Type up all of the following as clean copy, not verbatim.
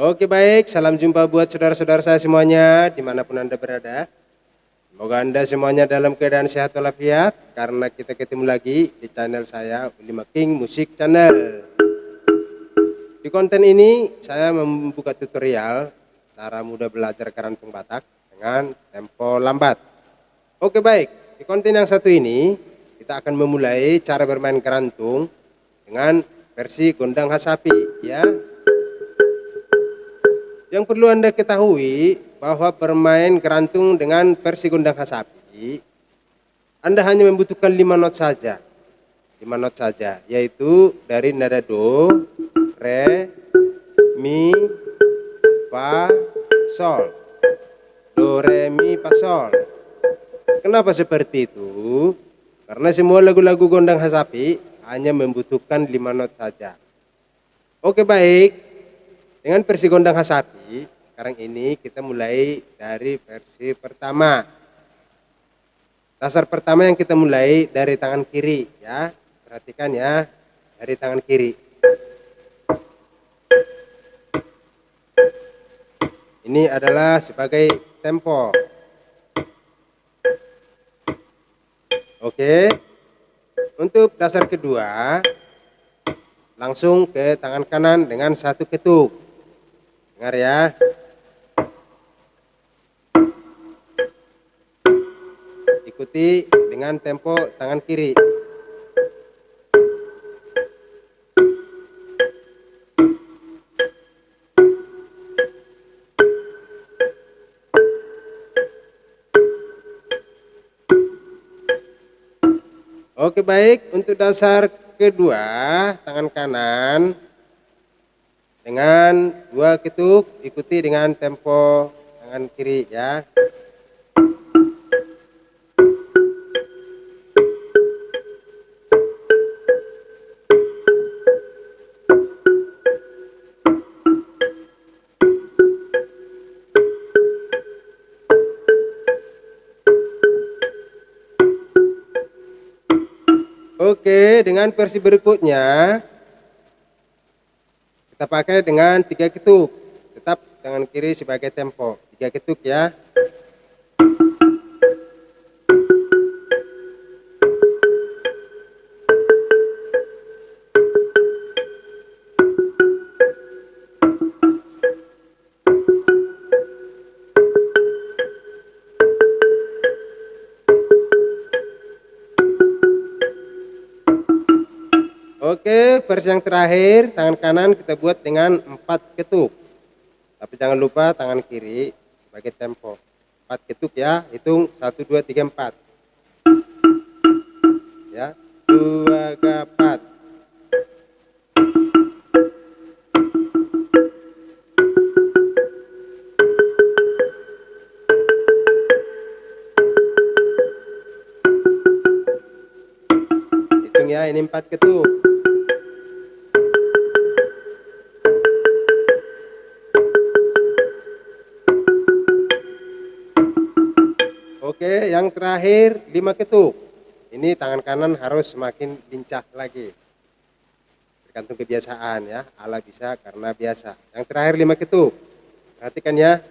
Oke baik, salam jumpa buat saudara-saudara saya semuanya dimanapun Anda berada. Semoga Anda semuanya dalam keadaan sehat walafiat karena kita ketemu lagi di channel saya Willy Making Musik Channel. Di konten ini saya membuka tutorial cara mudah belajar kerantung Batak dengan tempo lambat. Oke baik, di konten yang satu ini kita akan memulai cara bermain kerantung dengan versi gondang hasapi ya. Yang perlu Anda ketahui bahwa bermain kerantung dengan versi gondang hasapi, Anda hanya membutuhkan 5 not saja. 5 not saja, yaitu dari nada do, re, mi, fa, sol. Do, re, mi, fa, sol. Kenapa seperti itu? Karena semua lagu-lagu gondang hasapi hanya membutuhkan 5 not saja. Oke baik. Dengan versi gondang hasapi, sekarang ini kita mulai dari versi pertama. Dasar pertama yang kita mulai dari tangan kiri ya. Perhatikan ya, dari tangan kiri. Ini adalah sebagai tempo. Oke. Untuk dasar kedua, langsung ke tangan kanan dengan satu ketuk. Dengar ya. Ikuti dengan tempo tangan kiri. Oke baik, untuk dasar kedua tangan kanan dengan 2 ketuk, ikuti dengan tempo tangan kiri ya. Oke, dengan versi berikutnya kita pakai dengan 3 ketuk. Tetap tangan kiri sebagai tempo. 3 ketuk ya. Oke, versi yang terakhir, tangan kanan kita buat dengan 4 ketuk. Tapi jangan lupa tangan kiri sebagai tempo. 4 ketuk ya, hitung 1, 2, 3, 4. Ya, 2, 3, 4. Hitung ya, ini 4 ketuk. Oke, yang terakhir 5 ketuk. Ini tangan kanan harus semakin lincah lagi. Tergantung kebiasaan ya. Ala bisa karena biasa. Yang terakhir 5 ketuk. Perhatikan ya.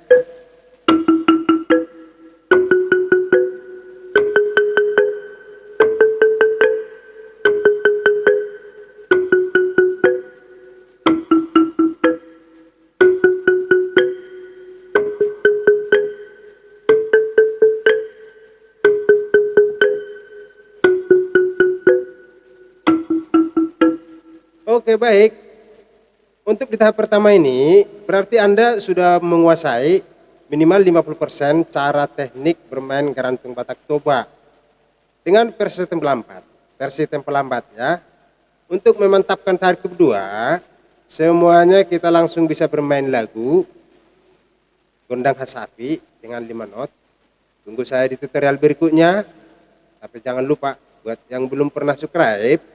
Oke baik, untuk di tahap pertama ini berarti Anda sudah menguasai minimal 50% cara teknik bermain kerantung Batak Toba dengan versi tempo lambat ya. Untuk memantapkan tahap kedua, semuanya kita langsung bisa bermain lagu gondang hasapi dengan 5 not. Tunggu saya di tutorial berikutnya, tapi jangan lupa buat yang belum pernah subscribe,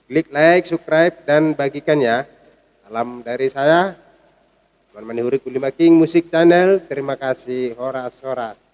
klik like, subscribe, dan bagikan ya. Salam dari saya, Teman Manihurik Willy Making Musik Channel. Terima kasih, horas-horas.